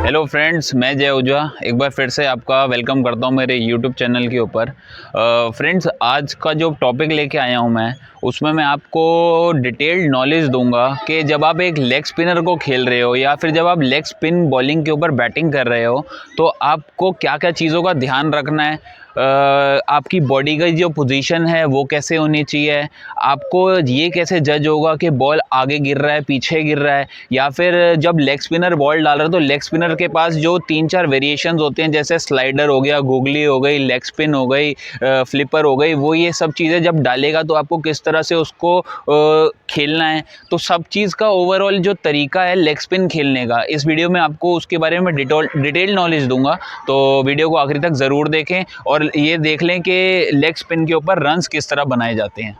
Hello friends, मैं जय ओझा एक बार फिर से आपका वेलकम करता हूं मेरे यूट्यूब चैनल के ऊपर। फ्रेंड्स, आज का जो टॉपिक लेके आया हूं मैं उसमें मैं आपको डिटेल्ड नॉलेज दूंगा कि जब आप एक लेग स्पिनर को खेल रहे हो या फिर जब आप लेग स्पिन बॉलिंग के ऊपर बैटिंग कर रहे हो तो आपको क्या क्या चीज़ों का ध्यान रखना है। आपकी बॉडी का जो पोजीशन है वो कैसे होनी चाहिए, आपको ये कैसे जज होगा कि बॉल आगे गिर रहा है पीछे गिर रहा है, या फिर जब लेग स्पिनर बॉल डाल रहा है तो लेग स्पिनर के पास जो 3-4 वेरिएशंस होते हैं जैसे स्लाइडर हो गया, गूगली हो गई, लेग स्पिन हो गई, फ्लिपर हो गई, वो ये सब चीज़ें जब डालेगा तो आपको किस तरह से उसको खेलना है। तो सब चीज़ का ओवरऑल जो तरीका है लेग स्पिन खेलने का, इस वीडियो में आपको उसके बारे में डिटेल नॉलेज दूंगा। तो वीडियो को आखिरी तक ज़रूर देखें और ये देख लें कि लेग स्पिन के ऊपर रन्स किस तरह बनाए जाते हैं।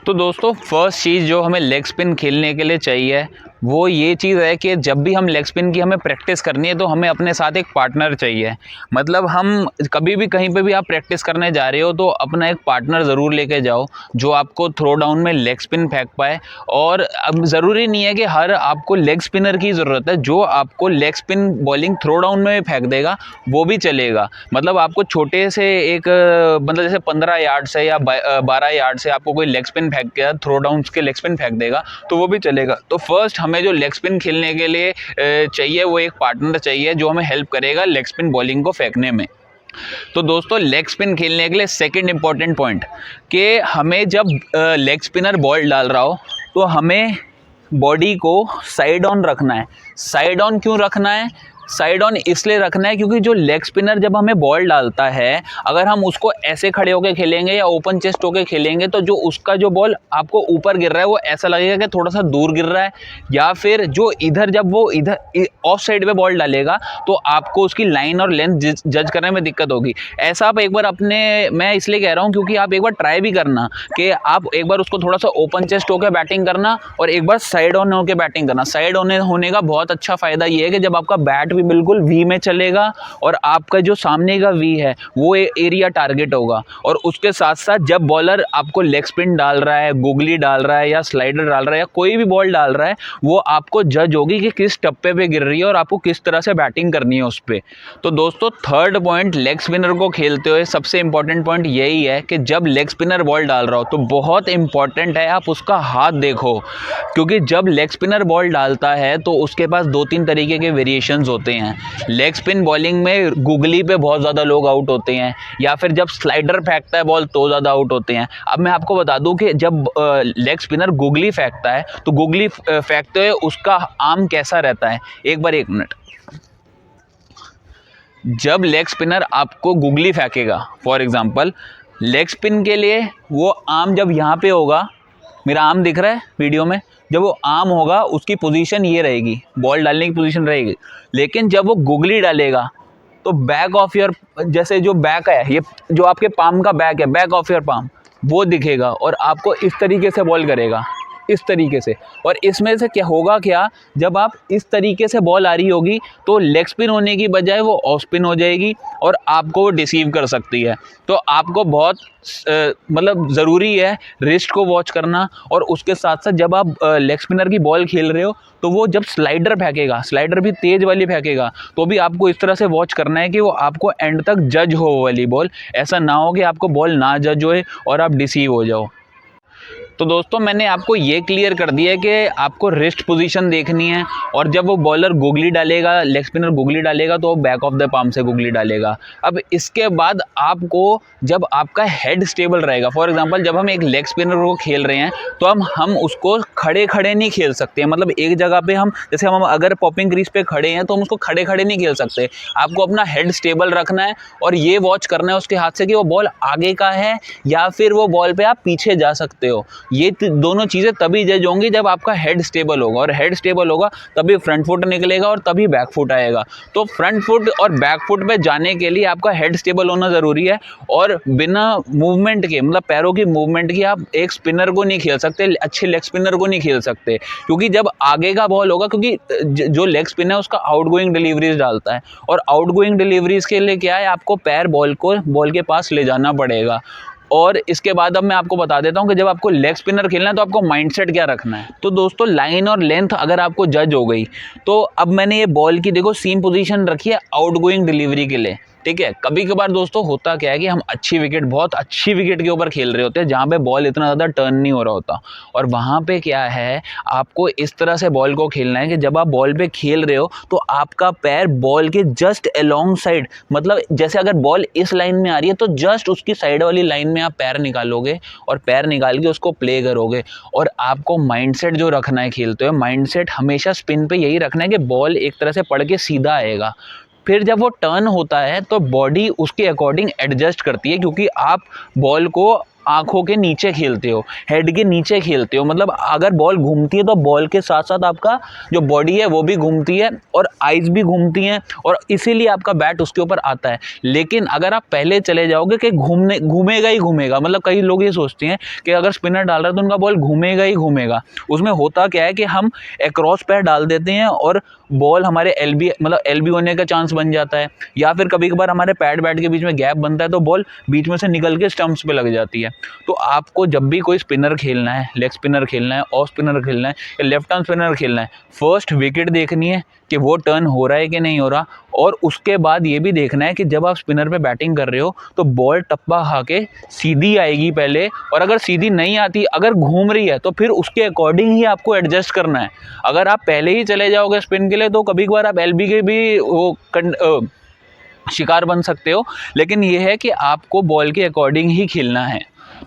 तो दोस्तों, फर्स्ट चीज़ जो हमें लेग स्पिन खेलने के लिए चाहिए वो ये चीज़ है कि जब भी हम लेग स्पिन की हमें प्रैक्टिस करनी है तो हमें अपने साथ एक पार्टनर चाहिए। मतलब हम कभी भी कहीं पे भी आप प्रैक्टिस करने जा रहे हो तो अपना एक पार्टनर ज़रूर लेके जाओ जो आपको थ्रो डाउन में लेग स्पिन फेंक पाए। और अब ज़रूरी नहीं है कि हर आपको लेग स्पिनर की ज़रूरत है, जो आपको leg spin bowling throw down में फेंक देगा वो भी चलेगा। मतलब आपको छोटे से एक मतलब जैसे 15 यार्ड से या 12 यार्ड से आपको कोई लेग स्पिन फेंक गया, थ्रो डाउन के लेग स्पिन फेंक देगा तो वो भी चलेगा। तो फर्स्ट हमें जो लेग स्पिन खेलने के लिए चाहिए वो एक पार्टनर चाहिए जो हमें हेल्प करेगा लेग स्पिन बॉलिंग को फेंकने में। तो दोस्तों, लेग स्पिन खेलने के लिए सेकंड इंपॉर्टेंट पॉइंट कि हमें जब लेग स्पिनर बॉल डाल रहा हो तो हमें बॉडी को साइड ऑन रखना है। साइड ऑन क्यों रखना है? साइड ऑन इसलिए रखना है क्योंकि जो लेग स्पिनर जब हमें बॉल डालता है, अगर हम उसको ऐसे खड़े होकर खेलेंगे या ओपन चेस्ट होकर खेलेंगे तो जो उसका जो बॉल आपको ऊपर गिर रहा है वो ऐसा लगेगा कि थोड़ा सा दूर गिर रहा है, या फिर जो इधर जब वो इधर ऑफ साइड पे बॉल डालेगा तो आपको उसकी लाइन और लेंथ जज करने में दिक्कत होगी। ऐसा आप एक बार मैं इसलिए कह रहा हूँ क्योंकि आप एक बार ट्राई भी करना कि आप एक बार उसको थोड़ा सा ओपन चेस्ट होकर बैटिंग करना और एक बार साइड ऑन होकर बैटिंग करना। साइड ऑन होने का बहुत अच्छा फायदा ये है कि जब आपका बैट भी बिल्कुल वी में चलेगा और आपका जो सामने का वी है वो एरिया टारगेट होगा। और उसके साथ साथ जब बॉलर आपको लेग स्पिन डाल रहा है, गूगली डाल रहा है या स्लाइडर डाल रहा है या कोई भी बॉल डाल रहा है, वो आपको जज होगी कि किस टप्पे पे गिर रही है और आपको किस तरह से बैटिंग करनी है उस पर। तो दोस्तों, थर्ड पॉइंट लेग स्पिनर को खेलते हुए सबसे इंपॉर्टेंट पॉइंट यही है कि जब लेग स्पिनर बॉल डाल रहा हो तो बहुत इंपॉर्टेंट है आप उसका हाथ देखो, क्योंकि जब लेग स्पिनर बॉल डालता है तो उसके पास 2-3 तरीके के वेरिएशंस होते हैं। लेग स्पिन बॉलिंग में गूगली पे बहुत ज़्यादा लोग आउट होते हैं, या फिर जब स्लाइडर फेंकता है बॉल तो ज़्यादा आउट होते हैं। अब मैं आपको बता दूं कि जब लेग स्पिनर गूगली फेंकता है तो गूगली फेंकते हुए उसका आर्म कैसा रहता है, एक मिनट। जब लेग स्पिनर आपको गूगली फेंकेगा, फॉर एग्जांपल लेग स्पिन के लिए वो आर्म जब यहाँ पे होगा, मेरा आर्म दिख रहा है वीडियो में, जब वो आर्म होगा उसकी पोजीशन ये रहेगी, बॉल डालने की पोजीशन रहेगी। लेकिन जब वो गूगली डालेगा तो बैक ऑफ योर, जैसे जो बैक है, ये जो आपके पाम का बैक है, बैक ऑफ योर पाम, वो दिखेगा और आपको इस तरीके से बॉल करेगा, इस तरीके से। और इसमें से क्या होगा, क्या जब आप इस तरीके से बॉल आ रही होगी तो लेग स्पिन होने की बजाय वो ऑफ स्पिन हो जाएगी और आपको वो डिसीव कर सकती है। तो आपको बहुत मतलब ज़रूरी है रिस्ट को वॉच करना। और उसके साथ साथ जब आप लेग स्पिनर की बॉल खेल रहे हो तो वो जब स्लाइडर फेंकेगा, स्लाइडर भी तेज़ वाली फेंकेगा, तो भी आपको इस तरह से वॉच करना है कि वो आपको एंड तक जज हो वाली बॉल, ऐसा ना हो कि आपको बॉल ना जज होए और आप डिसीव हो जाओ। तो दोस्तों, मैंने आपको ये क्लियर कर दिया है कि आपको रिस्ट पोजीशन देखनी है, और जब वो बॉलर गूगली डालेगा, लेग स्पिनर गूगली डालेगा तो वो बैक ऑफ द पाम से गूगली डालेगा। अब इसके बाद आपको जब आपका हेड स्टेबल रहेगा, फॉर एग्जांपल जब हम एक लेग स्पिनर को खेल रहे हैं तो हम उसको खड़े खड़े नहीं खेल सकते हैं। मतलब एक जगह पे हम, जैसे हम अगर पॉपिंग क्रीज पे खड़े हैं तो हम उसको खड़े खड़े नहीं खेल सकते। आपको अपना हेड स्टेबल रखना है और ये वॉच करना है उसके हाथ से कि वो बॉल आगे का है या फिर वो बॉल पे आप पीछे जा सकते हो। ये दोनों चीज़ें तभी जज होंगी जब आपका हेड स्टेबल होगा, और हेड स्टेबल होगा तभी फ्रंट फुट निकलेगा और तभी बैक फुट आएगा। तो फ्रंट फुट और बैक फुट पे जाने के लिए आपका हेड स्टेबल होना ज़रूरी है। और बिना मूवमेंट के, मतलब पैरों की मूवमेंट की, आप एक स्पिनर को नहीं खेल सकते, अच्छे लेग स्पिनर को नहीं खेल सकते, क्योंकि जब आगे का बॉल होगा, क्योंकि जो लेग स्पिन है उसका आउटगोइंग डिलीवरीज डालता है, और आउटगोइंग डिलीवरीज के लिए क्या है, आपको पैर बॉल के पास ले जाना पड़ेगा। और इसके बाद अब मैं आपको बता देता हूँ कि जब आपको लेग स्पिनर खेलना है तो आपको माइंडसेट क्या रखना है। तो दोस्तों लाइन और लेंथ अगर आपको जज हो गई तो अब मैंने ये बॉल की देखो सीम पोजीशन रखी है आउटगोइंग डिलीवरी के लिए, ठीक है। कभी कभार दोस्तों होता क्या है कि हम बहुत अच्छी विकेट के ऊपर खेल रहे होते हैं जहाँ पे बॉल इतना ज़्यादा टर्न नहीं हो रहा होता, और वहाँ पे क्या है आपको इस तरह से बॉल को खेलना है कि जब आप बॉल पे खेल रहे हो तो आपका पैर बॉल के जस्ट अलोंग साइड, मतलब जैसे अगर बॉल इस लाइन में आ रही है तो जस्ट उसकी साइड वाली लाइन में आप पैर निकालोगे और पैर निकाल के उसको प्ले करोगे। और आपको माइंडसेट जो रखना है खेलते हुए, माइंडसेट हमेशा स्पिन पे यही रखना है कि बॉल एक तरह से पड़ के सीधा आएगा। फिर जब वो टर्न होता है तो बॉडी उसके अकॉर्डिंग एडजस्ट करती है, क्योंकि आप बॉल को आंखों के नीचे खेलते हो, हेड के नीचे खेलते हो, मतलब अगर बॉल घूमती है तो बॉल के साथ साथ आपका जो बॉडी है वो भी घूमती है और आइज भी घूमती हैं, और इसीलिए आपका बैट उसके ऊपर आता है। लेकिन अगर आप पहले चले जाओगे कि घूमेगा ही घूमेगा, मतलब कई लोग ये सोचते हैं कि अगर स्पिनर डाल रहा है तो उनका बॉल घूमेगा ही घूमेगा। उसमें होता क्या है कि हम अक्रॉस पैर डाल देते हैं और बॉल हमारे एलबी होने का चांस बन जाता है, या फिर कभी कभार हमारे पैड बैट के बीच में गैप बनता है तो बॉल बीच में से निकल के स्टंप्स पे लग जाती है। तो आपको जब भी कोई स्पिनर खेलना है, लेग स्पिनर खेलना है, ऑफ स्पिनर खेलना है या लेफ्ट आर्म स्पिनर खेलना है, फर्स्ट विकेट देखनी है कि वो टर्न हो रहा है कि नहीं हो रहा, और उसके बाद ये भी देखना है कि जब आप स्पिनर पे बैटिंग कर रहे हो तो बॉल टप्पा खा के सीधी आएगी पहले, और अगर सीधी नहीं आती, अगर घूम रही है तो फिर उसके अकॉर्डिंग ही आपको एडजस्ट करना है। अगर आप पहले ही चले जाओगे स्पिन के लिए तो कभी कभार आप एलबी के भी वो शिकार बन सकते हो, लेकिन ये है कि आपको बॉल के अकॉर्डिंग ही खेलना है।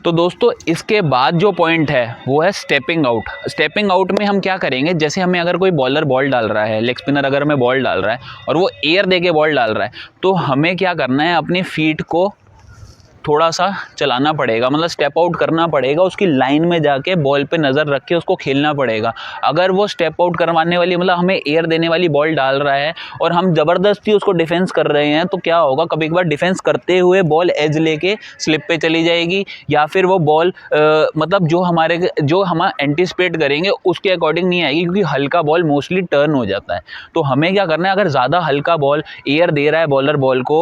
तो दोस्तों इसके बाद जो पॉइंट है वो है स्टेपिंग आउट। स्टेपिंग आउट में हम क्या करेंगे, जैसे हमें अगर कोई बॉलर बॉल डाल रहा है, लेग स्पिनर अगर हमें बॉल डाल रहा है और वो एयर दे के बॉल डाल रहा है, तो हमें क्या करना है, अपनी फीट को थोड़ा सा चलाना पड़ेगा, मतलब स्टेप आउट करना पड़ेगा, उसकी लाइन में जाके बॉल पे नज़र रख के उसको खेलना पड़ेगा। अगर वो स्टेप आउट करवाने वाली, मतलब हमें एयर देने वाली बॉल डाल रहा है और हम ज़बरदस्ती उसको डिफेंस कर रहे हैं, तो क्या होगा, कभी कभार डिफेंस करते हुए बॉल एज लेके स्लिप पे चली जाएगी, या फिर वो बॉल मतलब जो हम एंटिसिपेट करेंगे उसके अकॉर्डिंग नहीं आएगी, क्योंकि हल्का बॉल मोस्टली टर्न हो जाता है। तो हमें क्या करना है, अगर ज़्यादा हल्का बॉल एयर दे रहा है बॉलर बॉल को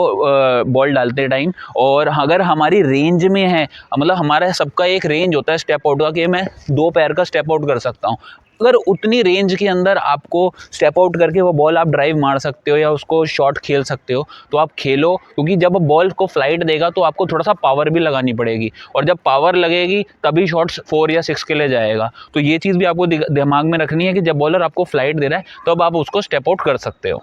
बॉल डालते टाइम, और अगर हमारी रेंज में है, मतलब हमारा सबका एक रेंज होता है स्टेप आउट का कि मैं 2 पैर का स्टेप आउट कर सकता हूँ, अगर उतनी रेंज के अंदर आपको स्टेप आउट करके वो बॉल आप ड्राइव मार सकते हो या उसको शॉट खेल सकते हो तो आप खेलो, क्योंकि जब बॉल को फ्लाइट देगा तो आपको थोड़ा सा पावर भी लगानी पड़ेगी, और जब पावर लगेगी तभी शॉट्स 4 या 6 के लिए जाएगा। तो ये चीज़ भी आपको दिमाग में रखनी है कि जब बॉलर आपको फ्लाइट दे रहा है तो अब आप उसको स्टेप आउट कर सकते हो।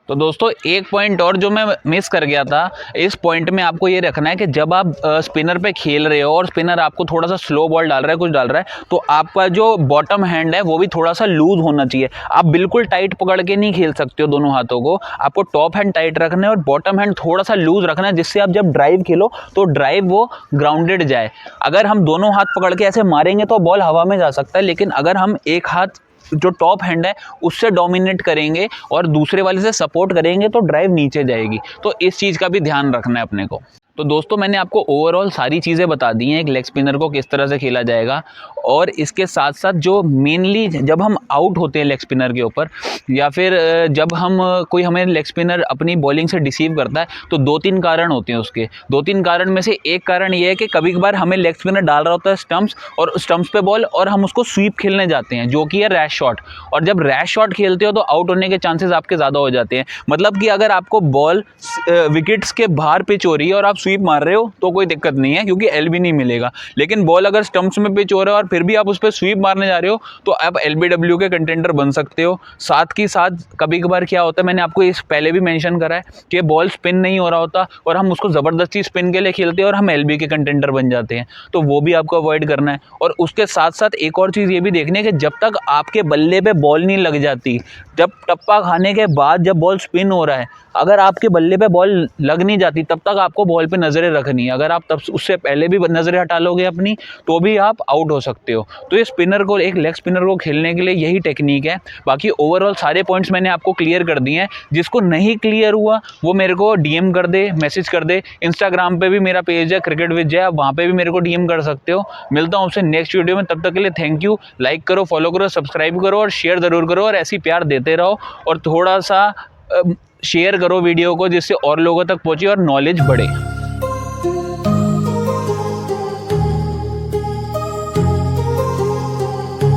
तो दोस्तों एक पॉइंट और जो मैं मिस कर गया था, इस पॉइंट में आपको ये रखना है कि जब आप स्पिनर पे खेल रहे हो और स्पिनर आपको थोड़ा सा स्लो बॉल डाल रहा है, कुछ डाल रहा है, तो आपका जो बॉटम हैंड है वो भी थोड़ा सा लूज होना चाहिए। आप बिल्कुल टाइट पकड़ के नहीं खेल सकते हो दोनों हाथों को, आपको टॉप हैंड टाइट रखना है और बॉटम हैंड थोड़ा सा लूज रखना है, जिससे आप जब ड्राइव खेलो तो ड्राइव वो ग्राउंडेड जाए। अगर हम दोनों हाथ पकड़ के ऐसे मारेंगे तो बॉल हवा में जा सकता है, लेकिन अगर हम एक हाथ जो टॉप हैंड है उससे डोमिनेट करेंगे और दूसरे वाले से सपोर्ट करेंगे तो ड्राइव नीचे जाएगी। तो इस चीज़ का भी ध्यान रखना है अपने को। तो दोस्तों मैंने आपको ओवरऑल सारी चीज़ें बता दी हैं एक लेग स्पिनर को किस तरह से खेला जाएगा, और इसके साथ साथ जो मेनली जब हम आउट होते हैं लेग स्पिनर के ऊपर, या फिर जब हमें लेग स्पिनर अपनी बॉलिंग से डिसीव करता है, तो 2-3 कारण होते हैं उसके। 2-3 कारण में से एक कारण ये है कि कभी कभार हमें लेग स्पिनर डाल रहा होता है स्टम्प्स पे बॉल, और हम उसको स्वीप खेलने जाते हैं जो कि है रैश शॉट, और जब रैश शॉट खेलते हो तो आउट होने के चांसेस आपके ज़्यादा हो जाते हैं। मतलब कि अगर आपको बॉल विकेट्स के बाहर पिच हो रही है और आप स्वीप मार रहे हो तो कोई दिक्कत नहीं है, क्योंकि एलबी नहीं मिलेगा, लेकिन बॉल अगर स्टंप्स में पिच हो रहा है और फिर भी आप उस पर स्वीप मारने जा रहे हो तो आप एलबीडब्ल्यू के कंटेंडर बन सकते हो। साथ ही साथ कभी कभार क्या होता है, मैंने आपको इस पहले भी मेंशन करा है कि बॉल स्पिन नहीं हो रहा होता और हम उसको ज़बरदस्ती स्पिन के लिए खेलते हैं और हम एलबी के कंटेंडर बन जाते हैं, तो वो भी आपको अवॉइड करना है। और उसके साथ साथ एक और चीज़ ये भी देखनी है कि जब तक आपके बल्ले पे बॉल नहीं लग जाती, जब टप्पा खाने के बाद जब बॉल स्पिन हो रहा है, अगर आपके बल्ले पे बॉल लग नहीं जाती तब तक आपको बॉल पे नज़रें रखनी है। अगर आप तब उससे पहले भी नज़रें हटा लोगे अपनी तो भी आप आउट हो सकते हो। तो ये स्पिनर को, एक लेग स्पिनर को खेलने के लिए यही टेक्निक है। बाकी ओवरऑल सारे पॉइंट्स मैंने आपको क्लियर कर दिए हैं। जिसको नहीं क्लियर हुआ वो मेरे को डीएम कर दे, मैसेज कर दे। इंस्टाग्राम पे भी मेरा पेज है क्रिकेट विद जय, आप वहाँ पे भी मेरे को डीएम कर सकते हो। मिलता हूँ आपसे नेक्स्ट वीडियो में, तब तक के लिए थैंक यू। लाइक करो, फॉलो करो, सब्सक्राइब करो और शेयर ज़रूर करो, और ऐसी प्यार देते रहो, और थोड़ा सा शेयर करो वीडियो को जिससे और लोगों तक पहुँचे और नॉलेज बढ़े।